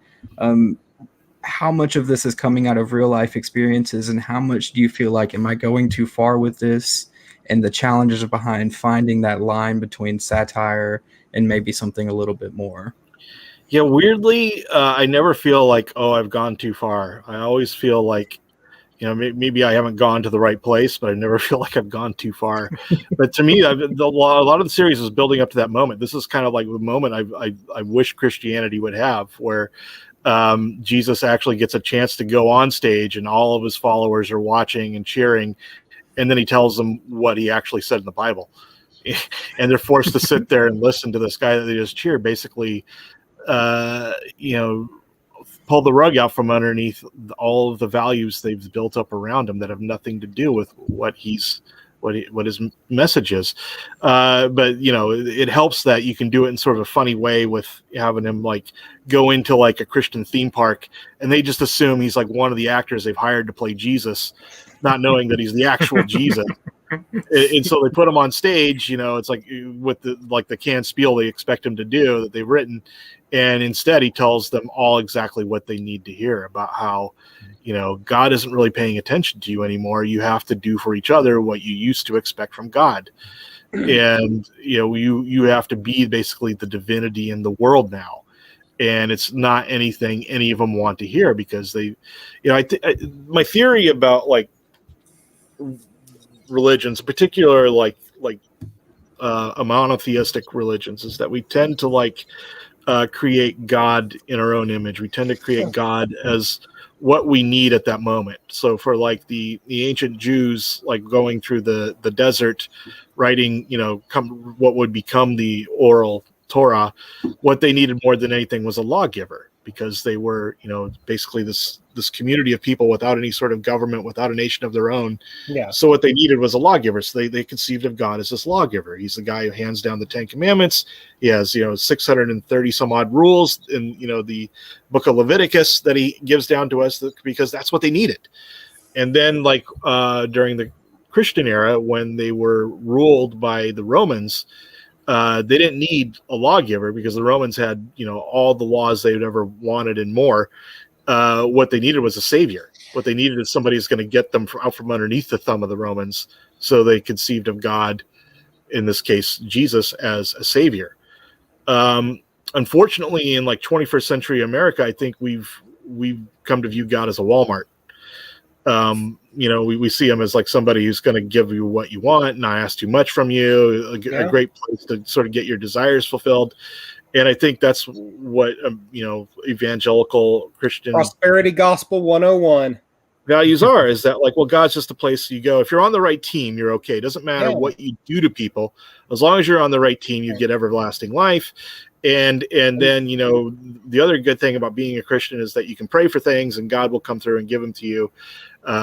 [SPEAKER 3] How much of this is coming out of real life experiences, and how much do you feel like, am I going too far with this? And the challenges behind finding that line between satire and maybe something a little bit more.
[SPEAKER 2] Yeah, weirdly, I never feel like, oh, I've gone too far. I always feel like, maybe I haven't gone to the right place, but I never feel like I've gone too far. But to me, a lot of the series is building up to that moment. This is kind of like the moment I wish Christianity would have, where Jesus actually gets a chance to go on stage and all of his followers are watching and cheering. And then he tells them what he actually said in the Bible. And they're forced to sit there and listen to this guy that they just cheer, basically, pull the rug out from underneath all of the values they've built up around him that have nothing to do with what his message is. But it helps that you can do it in sort of a funny way with having him like go into like a Christian theme park, and they just assume he's like one of the actors they've hired to play Jesus, not knowing that he's the actual Jesus. And so they put him on stage, it's like with the canned spiel they expect him to do that they've written. And instead he tells them all exactly what they need to hear about how, God isn't really paying attention to you anymore. You have to do for each other what you used to expect from God. And, you have to be basically the divinity in the world now. And it's not anything any of them want to hear, because they, my theory about like religions, in particular, like a monotheistic religions, is that we tend to create God in our own image. We tend to create God as what we need at that moment. So for like the ancient Jews, like going through the desert, writing, what would become the oral Torah, what they needed more than anything was a lawgiver, because they were, basically this community of people without any sort of government, without a nation of their own.
[SPEAKER 1] Yeah.
[SPEAKER 2] So what they needed was a lawgiver. So they conceived of God as this lawgiver. He's the guy who hands down the 10 Commandments. He has, 630 some odd rules in, the book of Leviticus that he gives down to us, because that's what they needed. And then during the Christian era, when they were ruled by the Romans, they didn't need a lawgiver, because the Romans had, all the laws they'd ever wanted and more. What they needed was a savior. What they needed is somebody who's going to get them out from underneath the thumb of the Romans. So they conceived of God, in this case, Jesus, as a savior. Unfortunately, in 21st century America, I think we've come to view God as a Walmart. We see him as like somebody who's going to give you what you want, not ask too much from you, a great place to sort of get your desires fulfilled. And I think that's what, evangelical Christian
[SPEAKER 1] prosperity gospel 101
[SPEAKER 2] values are, is that God's just a place you go. If you're on the right team, you're okay. It doesn't matter what you do to people. As long as you're on the right team, you get everlasting life. And then, the other good thing about being a Christian is that you can pray for things and God will come through and give them to you,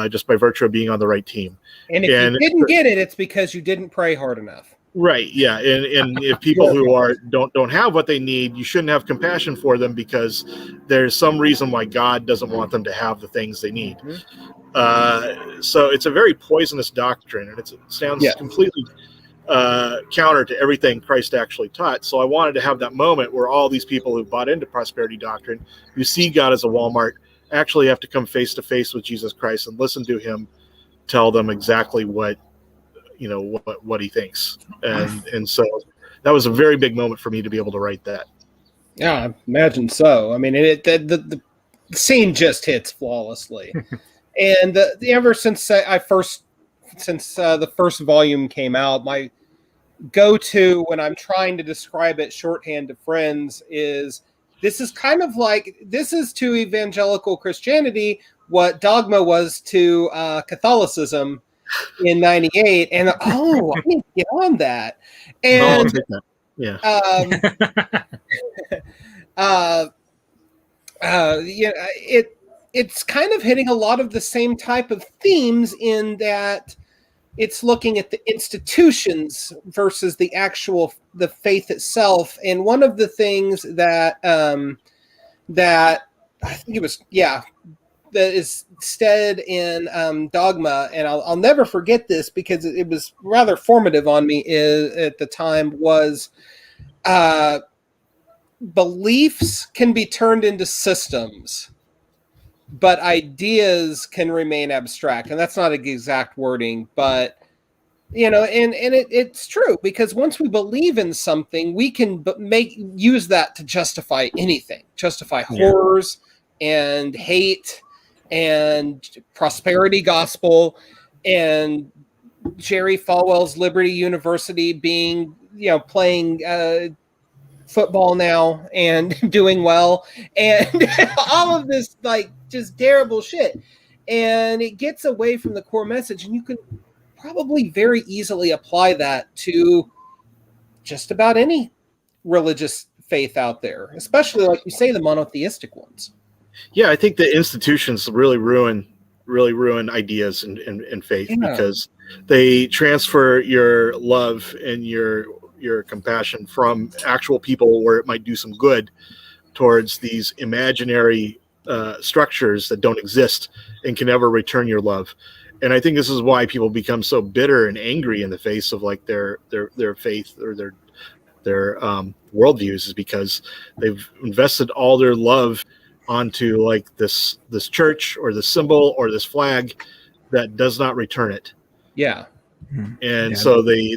[SPEAKER 2] just by virtue of being on the right team.
[SPEAKER 1] And if you didn't get it, it's because you didn't pray hard enough.
[SPEAKER 2] Right. Yeah. And if people who don't have what they need, you shouldn't have compassion for them, because there's some reason why God doesn't want them to have the things they need. So it's a very poisonous doctrine, and it sounds completely counter to everything Christ actually taught. So I wanted to have that moment where all these people who bought into prosperity doctrine, who see God as a Walmart, actually have to come face to face with Jesus Christ and listen to him tell them exactly what he thinks. And so that was a very big moment for me to be able to write that.
[SPEAKER 1] Yeah, I imagine so. I mean, the scene just hits flawlessly. And ever since the first volume came out, my go-to when I'm trying to describe it shorthand to friends is, this is to evangelical Christianity what Dogma was to Catholicism in '98, and I need to get on that. And it's kind of hitting a lot of the same type of themes, in that it's looking at the institutions versus the faith itself. And one of the things that that I think it was, that is said in Dogma, and I'll never forget this because it was rather formative on me at the time, was beliefs can be turned into systems, but ideas can remain abstract. And that's not an exact wording, but it's true, because once we believe in something, we can use that to justify anything, justify horrors and hate and prosperity gospel, and Jerry Falwell's Liberty University being, playing football now and doing well, and all of this like just terrible shit, and it gets away from the core message. And you can probably very easily apply that to just about any religious faith out there, especially, like you say, the monotheistic ones.
[SPEAKER 2] Yeah, I think the institutions really ruin ideas and faith, because they transfer your love and your compassion from actual people where it might do some good towards these imaginary structures that don't exist and can never return your love. And I think this is why people become so bitter and angry in the face of like their faith or their worldviews, is because they've invested all their love onto like this church or this symbol or this flag that does not return it.
[SPEAKER 1] Yeah.
[SPEAKER 2] And so they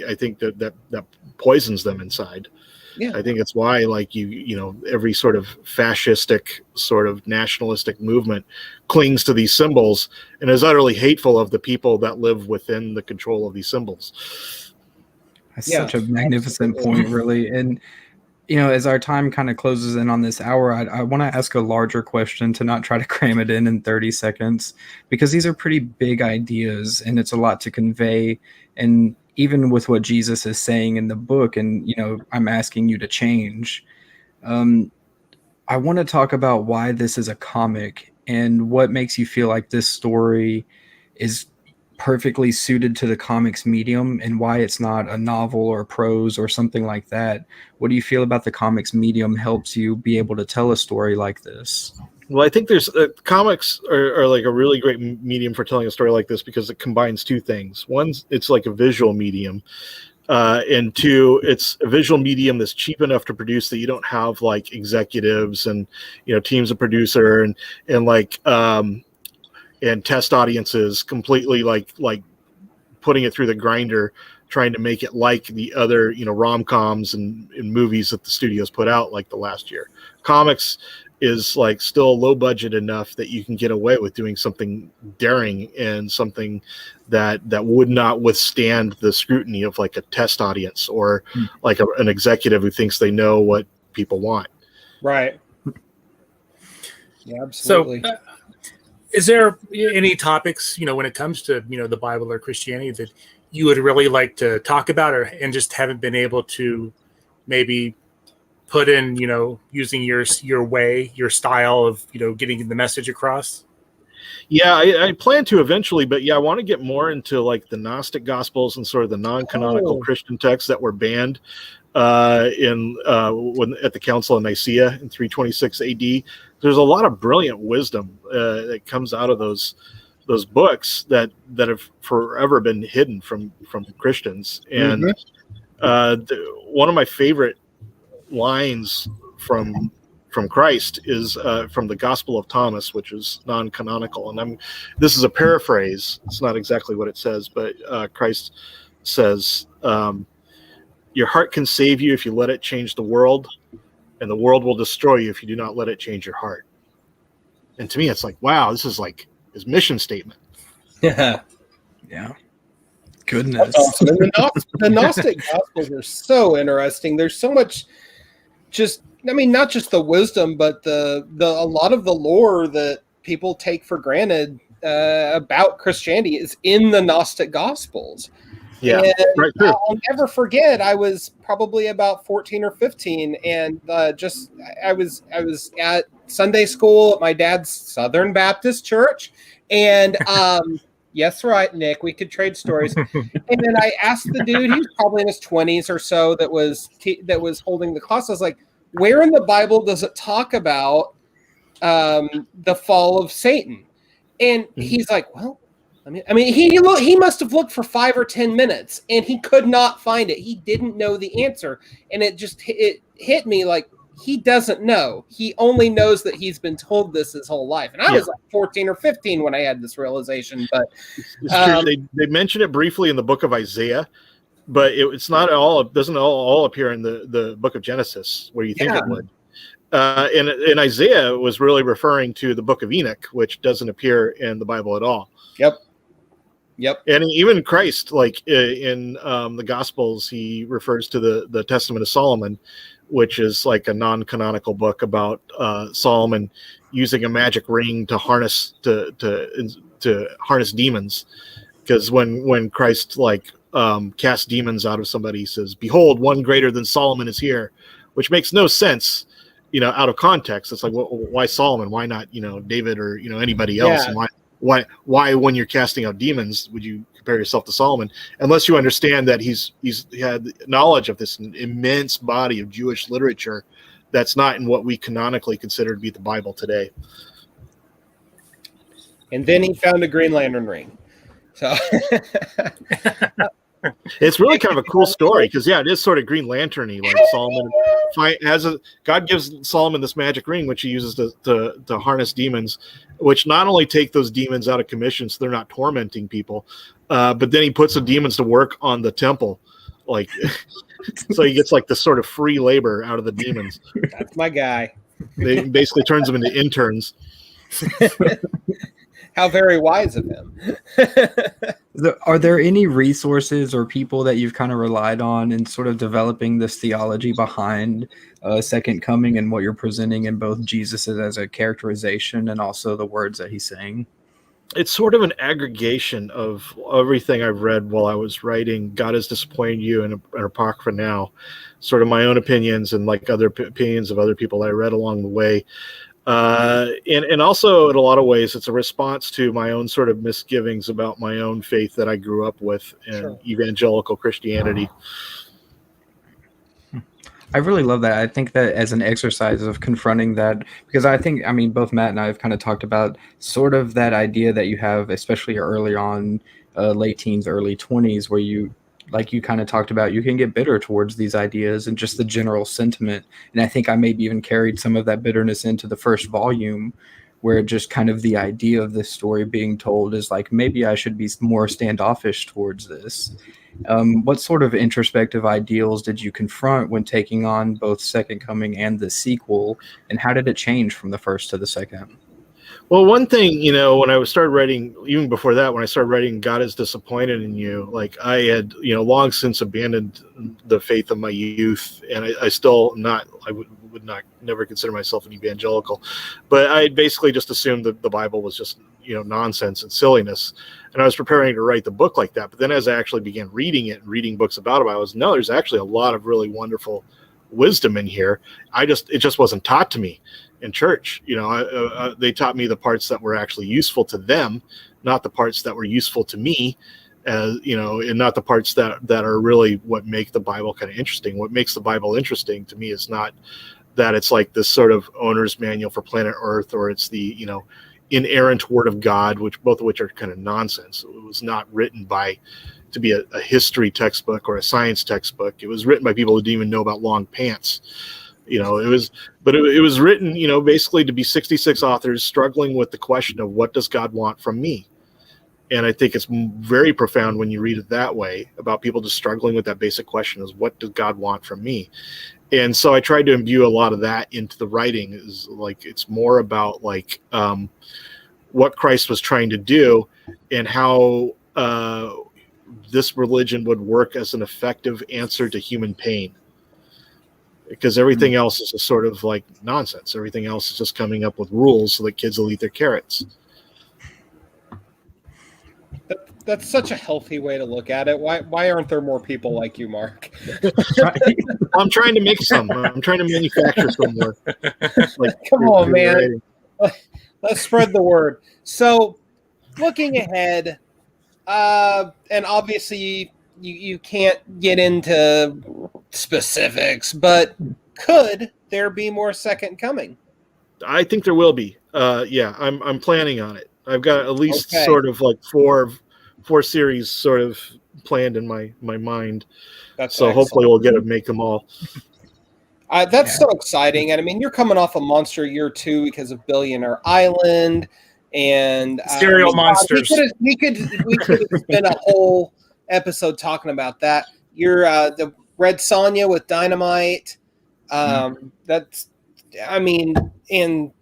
[SPEAKER 2] I think that poisons them inside.
[SPEAKER 1] Yeah.
[SPEAKER 2] I think it's why, like, every sort of fascistic, sort of nationalistic movement clings to these symbols and is utterly hateful of the people that live within the control of these symbols.
[SPEAKER 3] That's such a magnificent point, really. And, as our time kind of closes in on this hour, I want to ask a larger question, to not try to cram it in 30 seconds, because these are pretty big ideas and it's a lot to convey. And even with what Jesus is saying in the book, and, I'm asking you to change. I want to talk about why this is a comic and what makes you feel like this story is perfectly suited to the comics medium, and why it's not a novel or prose or something like that. What do you feel about the comics medium helps you be able to tell a story like this?
[SPEAKER 2] Well, I think there's comics are like a really great medium for telling a story like this, because it combines two things. One, it's like a visual medium, and two, it's a visual medium that's cheap enough to produce that you don't have like executives and teams of producer and like and test audiences completely like putting it through the grinder, trying to make it like the other rom-coms and movies that the studios put out like the last year. Comics is like still low budget enough that you can get away with doing something daring and something that would not withstand the scrutiny of like a test audience or like an executive who thinks they know what people want.
[SPEAKER 1] Right. Yeah, absolutely.
[SPEAKER 4] So is there any topics, when it comes to, the Bible or Christianity, that you would really like to talk about, and just haven't been able to maybe put in, using your style of, getting the message across?
[SPEAKER 2] Yeah, I plan to eventually, but I want to get more into like the Gnostic Gospels and sort of the non-canonical Christian texts that were banned at the Council of Nicaea in 326 AD. There's a lot of brilliant wisdom that comes out of those books that have forever been hidden from Christians. And one of my favorite lines from Christ is from the Gospel of Thomas, which is non-canonical. And this is a paraphrase. It's not exactly what it says, but Christ says, your heart can save you if you let it change the world, and the world will destroy you if you do not let it change your heart. And to me, it's like, wow, this is like his mission statement.
[SPEAKER 1] Yeah.
[SPEAKER 3] Goodness.
[SPEAKER 1] Awesome. And the Gnostic Gospels are so interesting. There's so much not just the wisdom, but a lot of the lore that people take for granted about Christianity is in the Gnostic Gospels.
[SPEAKER 2] Yeah,
[SPEAKER 1] right. I'll never forget. I was probably about 14 or 15, and I was at Sunday school at my dad's Southern Baptist church, and Yes, right, Nick. We could trade stories. And then I asked the dude, he was probably in his 20s or so, that was holding the class. I was like, where in the Bible does it talk about the fall of Satan? And he's like, well, he must have looked for 5 or 10 minutes, and he could not find it. He didn't know the answer, and it hit me like, he doesn't know. He only knows that he's been told this his whole life. And I was like 14 or 15 when I had this realization. But
[SPEAKER 2] it's true. They mention it briefly in the book of Isaiah, but it's not all. It doesn't all appear in the book of Genesis where you think it would. And Isaiah was really referring to the book of Enoch, which doesn't appear in the Bible at all.
[SPEAKER 1] Yep.
[SPEAKER 2] And even Christ, like in the Gospels, he refers to the Testament of Solomon, which is like a non-canonical book about Solomon using a magic ring to harness harness demons. Because when Christ casts demons out of somebody, he says, "Behold, one greater than Solomon is here," which makes no sense, out of context. It's like, well, why Solomon? Why not, David or anybody else? And why when you're casting out demons would you compare yourself to Solomon, unless you understand that he had knowledge of this immense body of Jewish literature that's not in what we canonically consider to be the Bible today.
[SPEAKER 1] And then he found a Green Lantern ring. So
[SPEAKER 2] it's really kind of a cool story because it is sort of Green Lantern-y. Like Solomon God gives Solomon this magic ring, which he uses to harness demons, which not only take those demons out of commission so they're not tormenting people, but then he puts the demons to work on the temple, so he gets this sort of free labor out of the demons.
[SPEAKER 1] That's my guy.
[SPEAKER 2] They basically turns them into interns.
[SPEAKER 1] How very wise of him.
[SPEAKER 3] Are there any resources or people that you've kind of relied on in sort of developing this theology behind Second Coming and what you're presenting in both Jesus as a characterization and also the words that he's saying?
[SPEAKER 2] It's sort of an aggregation of everything I've read while I was writing God Has Disappointed You and Apocrypha Now, sort of my own opinions and other opinions of other people that I read along the way. And also in a lot of ways, it's a response to my own sort of misgivings about my own faith that I grew up with in evangelical Christianity.
[SPEAKER 3] I really love that. I think that as an exercise of confronting that, because both Matt and I have kind of talked about sort of that idea that you have, especially early on, late teens, early 20s, where you, like you kind of talked about, you can get bitter towards these ideas and just the general sentiment. And I think I maybe even carried some of that bitterness into the first volume, where just kind of the idea of this story being told is maybe I should be more standoffish towards this. What sort of introspective ideals did you confront when taking on both Second Coming and the sequel, and how did it change from the first to the second?
[SPEAKER 2] Well, one thing, when I started writing, even before that, when I started writing God Is Disappointed in You, I had, long since abandoned the faith of my youth, and I still would never consider myself an evangelical, but I basically just assumed that the Bible was just, nonsense and silliness. And I was preparing to write the book like that. But then as I actually began reading it and reading books about it, there's actually a lot of really wonderful wisdom in here. It just wasn't taught to me in church. They taught me the parts that were actually useful to them, not the parts that were useful to me, and not the parts that are really what make the Bible kind of interesting. What makes the Bible interesting to me is not that it's like this sort of owner's manual for planet Earth, or it's the, inerrant word of God, both of which are kind of nonsense. It was not written to be a history textbook or a science textbook. It was written by people who didn't even know about long pants. It was written, basically to be 66 authors struggling with the question of what does God want from me? And I think it's very profound when you read it that way, about people just struggling with that basic question is, what does God want from me? And so I tried to imbue a lot of that into the writing. It's more about what Christ was trying to do and how this religion would work as an effective answer to human pain. Because everything else is just sort of nonsense. Everything else is just coming up with rules so that kids will eat their carrots.
[SPEAKER 1] That's such a healthy way to look at it. Why aren't there more people like you, Mark?
[SPEAKER 2] I'm trying to make some. I'm trying to manufacture some more.
[SPEAKER 1] Come on, man. Let's spread the word. So, looking ahead, And obviously you can't get into specifics, but could there be more Second Coming?
[SPEAKER 2] I think there will be. Yeah, I'm planning on it. I've got at least
[SPEAKER 1] Okay.
[SPEAKER 2] sort of like four series sort of planned in my mind.
[SPEAKER 1] That's
[SPEAKER 2] so
[SPEAKER 1] excellent.
[SPEAKER 2] Hopefully we'll get to make them all.
[SPEAKER 1] That's so exciting. And I mean, you're coming off a monster year 2 because of Billionaire Island and
[SPEAKER 4] Serial monsters.
[SPEAKER 1] We could spend a whole episode talking about that. You're the Red Sonja with Dynamite. That's, I mean, in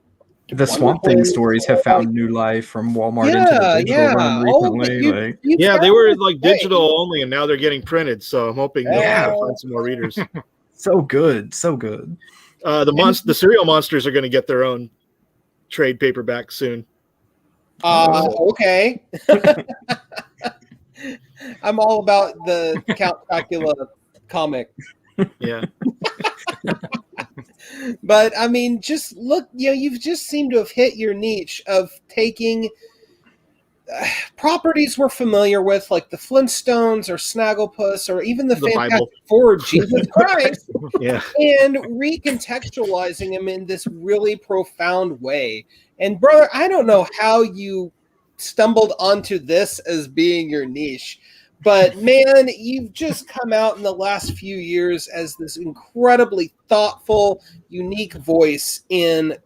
[SPEAKER 3] the Swamp Thing stories have found new life from Walmart into the digital run recently.
[SPEAKER 2] They were like digital only, and now they're getting printed. So I'm hoping they'll find some more readers.
[SPEAKER 3] So good, so good.
[SPEAKER 2] The Serial Monsters are going to get their own trade paperback soon.
[SPEAKER 1] Okay. I'm all about the Count Dracula comic.
[SPEAKER 2] Yeah.
[SPEAKER 1] But I mean, just look, you've just seemed to have hit your niche of taking properties we're familiar with, like the Flintstones or Snagglepuss or even the Fantastic
[SPEAKER 2] Bible.
[SPEAKER 1] Four, Jesus Christ,
[SPEAKER 2] Yeah,
[SPEAKER 1] and recontextualizing them in this really profound way. And brother, I don't know how you stumbled onto this as being your niche, but man, you've just come out in the last few years as this incredibly thoughtful, unique voice in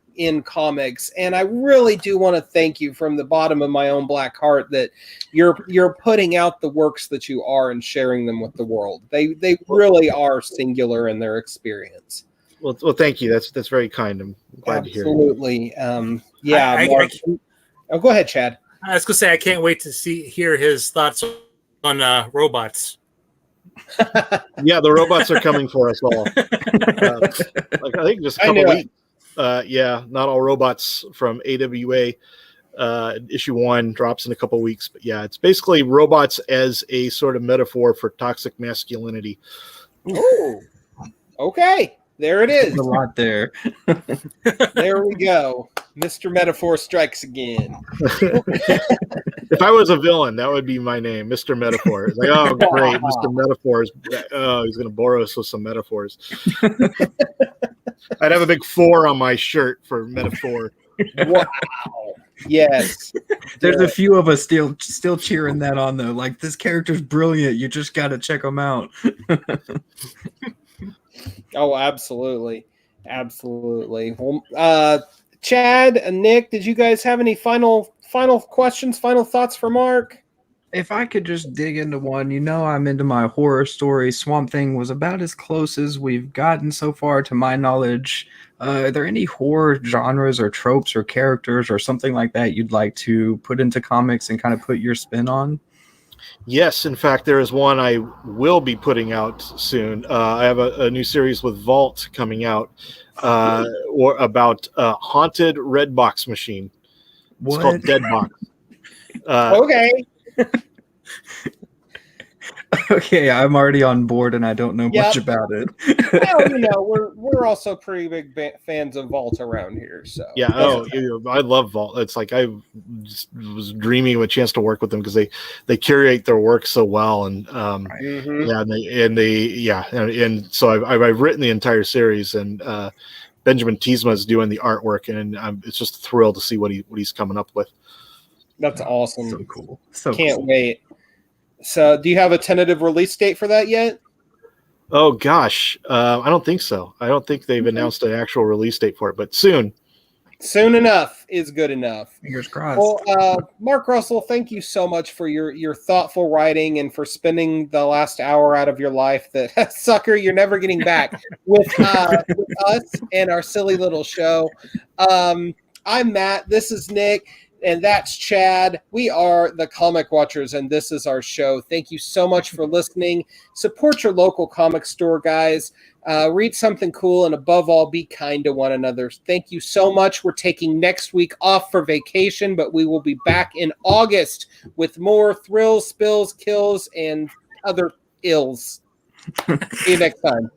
[SPEAKER 1] comics, and I really do want to thank you from the bottom of my own black heart that you're putting out the works that you are and sharing them with the world. They really are singular in their experience.
[SPEAKER 2] Well, thank you. That's very kind. I'm glad to hear.
[SPEAKER 1] Absolutely.
[SPEAKER 4] Go
[SPEAKER 1] ahead, Chad.
[SPEAKER 4] I was gonna say I can't wait to hear his thoughts on robots.
[SPEAKER 2] Yeah, the robots are coming for us all. Like I think just a couple weeks. Not all robots from AWA. Issue 1 drops in a couple weeks, but yeah, it's basically robots as a sort of metaphor for toxic masculinity.
[SPEAKER 1] Oh, okay. There it is.
[SPEAKER 3] A lot there.
[SPEAKER 1] There we go. Mr. Metaphor strikes again.
[SPEAKER 2] If I was a villain, that would be my name, Mr. Metaphor. It's like, oh, great, Mr. Metaphors. Oh, he's going to bore us with some metaphors. I'd have a big 4 on my shirt for metaphor.
[SPEAKER 1] Wow. Yes.
[SPEAKER 3] There's a few of us still cheering that on though. Like, this character's brilliant. You just got to check him out.
[SPEAKER 1] Oh, absolutely. Absolutely. Well, Chad and Nick, did you guys have any final questions, final thoughts for Mark?
[SPEAKER 3] If I could just dig into one, I'm into my horror story. Swamp Thing was about as close as we've gotten so far to my knowledge. Are there any horror genres or tropes or characters or something like that you'd like to put into comics and kind of put your spin on?
[SPEAKER 2] Yes, in fact, there is one I will be putting out soon. I have a new series with Vault coming out about a haunted red box machine. It's called Dead Box.
[SPEAKER 1] Okay.
[SPEAKER 3] Okay, I'm already on board and I don't know much about it.
[SPEAKER 1] Well, we're also pretty big fans of Vault around here. So
[SPEAKER 2] yeah, I love Vault. It's like I just was dreaming of a chance to work with them because they curate their work so well, and and so I've written the entire series, and Benjamin Tiesma is doing the artwork, and it's just a thrill to see what he's coming up with.
[SPEAKER 1] That's awesome.
[SPEAKER 3] So cool.
[SPEAKER 1] Can't wait. So, do you have a tentative release date for that yet?
[SPEAKER 2] Oh gosh, I don't think so. I don't think they've announced an actual release date for it, but soon.
[SPEAKER 1] Soon enough is good enough.
[SPEAKER 3] Fingers crossed.
[SPEAKER 1] Well, Mark Russell, thank you so much for your thoughtful writing and for spending the last hour out of your life that sucker you're never getting back with us and our silly little show. I'm Matt. This is Nick. And that's Chad. We are the Comic Watchers, and this is our show. Thank you so much for listening. Support your local comic store, guys. Read something cool, and above all, be kind to one another. Thank you so much. We're taking next week off for vacation, but we will be back in August with more thrills, spills, kills, and other ills. See you next time.